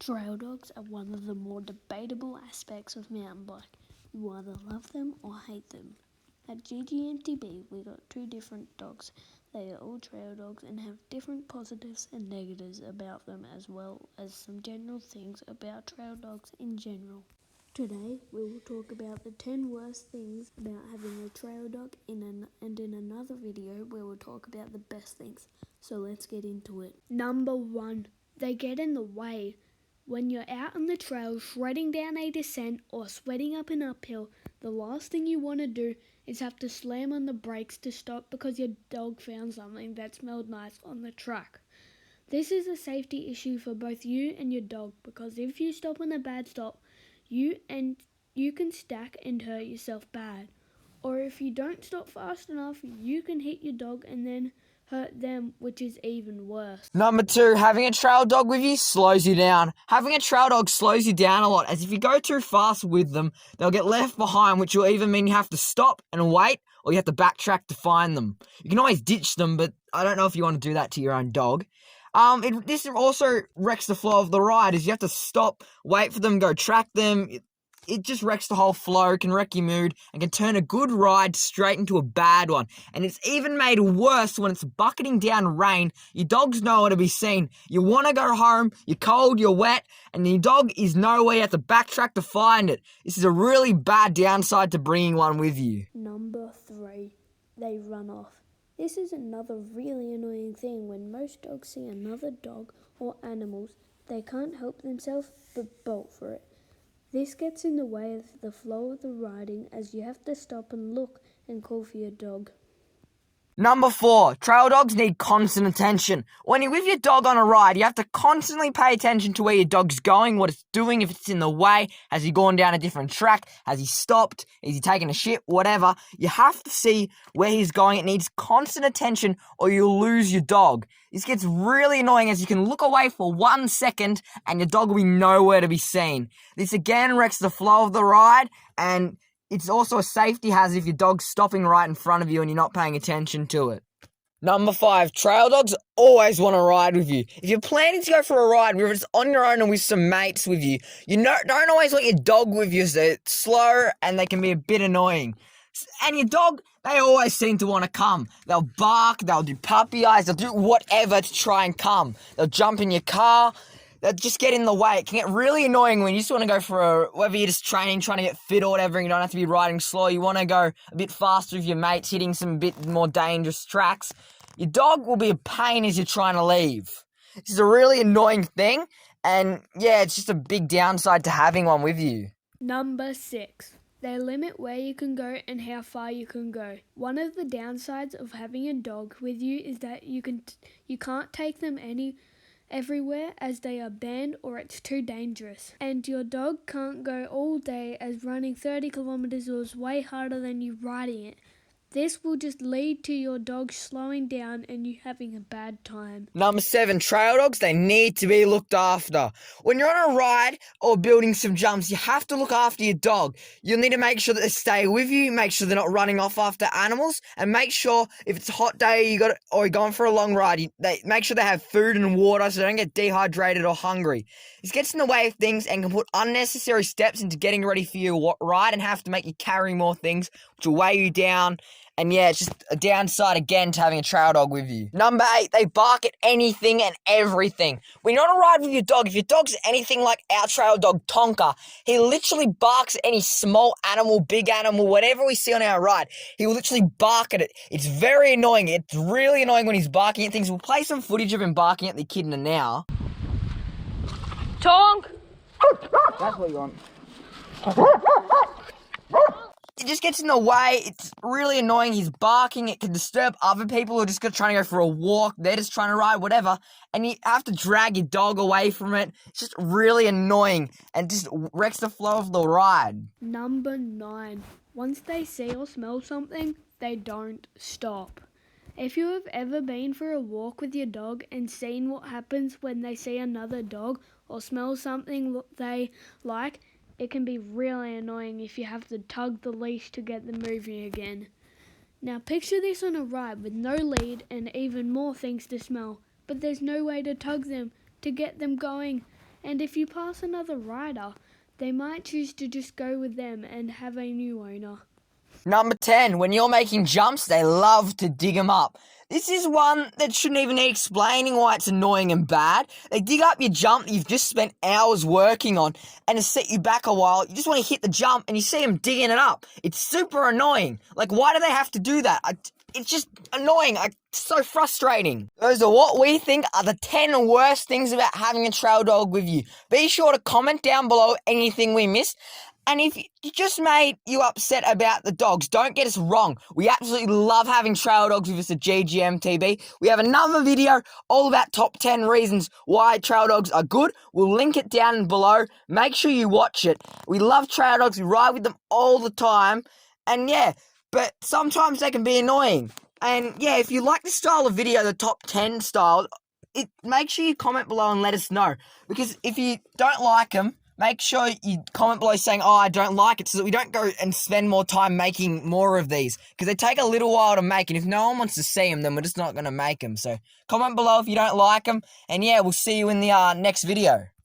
Trail dogs are one of the more debatable aspects of mountain bike. You either love them or hate them. At GGMTB we got two different dogs. They are all trail dogs and have different positives and negatives about them, as well as some general things about trail dogs in general. Today we will talk about the 10 worst things about having a trail dog and in another video we will talk about the best things. So let's get into it. Number 1. They get in the way. When you're out on the trail shredding down a descent or sweating up an uphill, the last thing you want to do is have to slam on the brakes to stop because your dog found something that smelled nice on the track. This is a safety issue for both you and your dog, because if you stop on a bad stop, you can stack and hurt yourself bad. Or if you don't stop fast enough, you can hit your dog and then hurt them, which is even worse. Number 2, having a trail dog with you slows you down. Having a trail dog slows you down a lot, as if you go too fast with them, they'll get left behind, which will either mean you have to stop and wait, or you have to backtrack to find them. You can always ditch them, but I don't know if you want to do that to your own dog. This also wrecks the flow of the ride, as you have to stop, wait for them, go track them. It just wrecks the whole flow, can wreck your mood, and can turn a good ride straight into a bad one. And it's even made worse when it's bucketing down rain. Your dog's nowhere to be seen. You want to go home, you're cold, you're wet, and your dog is nowhere. You have to backtrack to find it. This is a really bad downside to bringing one with you. Number 3, they run off. This is another really annoying thing. When most dogs see another dog or animals, they can't help themselves but bolt for it. This gets in the way of the flow of the riding, as you have to stop and look and call for your dog. Number 4, trail dogs need constant attention. When you're with your dog on a ride, you have to constantly pay attention to where your dog's going, what it's doing, if it's in the way, has he gone down a different track, has he stopped, is he taking a shit, whatever. You have to see where he's going. It needs constant attention or you'll lose your dog. This gets really annoying, as you can look away for 1 second and your dog will be nowhere to be seen. This again wrecks the flow of the ride, and it's also a safety hazard if your dog's stopping right in front of you and you're not paying attention to it. Number 5, trail dogs always want to ride with you. If you're planning to go for a ride, whether it's on your own or with some mates with you, don't always want your dog with you, so it's slow and they can be a bit annoying. And your dog, they always seem to want to come. They'll bark, they'll do puppy eyes, they'll do whatever to try and come. They'll jump in your car. That just get in the way. It can get really annoying when you just want to go for whether you're just training, trying to get fit or whatever, and you don't have to be riding slow. You want to go a bit faster with your mates, hitting some bit more dangerous tracks. Your dog will be a pain as you're trying to leave. This is a really annoying thing, and yeah, it's just a big downside to having one with you. Number 6. They limit where you can go and how far you can go. One of the downsides of having a dog with you is that you can't take them everywhere, as they are banned or it's too dangerous. And your dog can't go all day, as running 30 kilometers is way harder than you riding it. This will just lead to your dog slowing down and you having a bad time. Number 7, trail dogs, they need to be looked after. When you're on a ride or building some jumps, you have to look after your dog. You'll need to make sure that they stay with you, make sure they're not running off after animals, and make sure if it's a hot day or you're going for a long ride, make sure they have food and water so they don't get dehydrated or hungry. This gets in the way of things and can put unnecessary steps into getting ready for your ride and have to make you carry more things, which will weigh you down. And yeah, it's just a downside again to having a trail dog with you. Number 8, they bark at anything and everything. When you're on a ride with your dog, if your dog's anything like our trail dog Tonka, he literally barks at any small animal, big animal, whatever we see on our ride. He will literally bark at it. It's very annoying. It's really annoying when he's barking at things. We'll play some footage of him barking at the echidna now. Tonk! That's what you want. It just gets in the way. It's really annoying. He's barking. It can disturb other people who are just trying to go for a walk. They're just trying to ride, whatever. And you have to drag your dog away from it. It's just really annoying and just wrecks the flow of the ride. Number 9. Once they see or smell something, they don't stop. If you have ever been for a walk with your dog and seen what happens when they see another dog or smell something they like, it can be really annoying if you have to tug the leash to get them moving again. Now picture this on a ride with no lead and even more things to smell, but there's no way to tug them to get them going. And if you pass another rider, they might choose to just go with them and have a new owner. Number 10, when you're making jumps, they love to dig them up. This is one that shouldn't even need explaining why it's annoying and bad. They dig up your jump that you've just spent hours working on, and to set you back a while, you just want to hit the jump and you see them digging it up. It's super annoying. Like, why do they have to do that? It's just annoying. It's so frustrating. Those are what we think are the 10 worst things about having a trail dog with you. Be sure to comment down below anything we missed. And if it just made you upset about the dogs, don't get us wrong. We absolutely love having trail dogs with us at GGMTB. We have another video all about top 10 reasons why trail dogs are good. We'll link it down below. Make sure you watch it. We love trail dogs. We ride with them all the time. And yeah, but sometimes they can be annoying. And yeah, if you like this style of video, the top 10 style, make sure you comment below and let us know. Because if you don't like them, make sure you comment below saying, oh, I don't like it, so that we don't go and spend more time making more of these. Because they take a little while to make, and if no one wants to see them, then we're just not going to make them. So comment below if you don't like them. And yeah, we'll see you in the next video.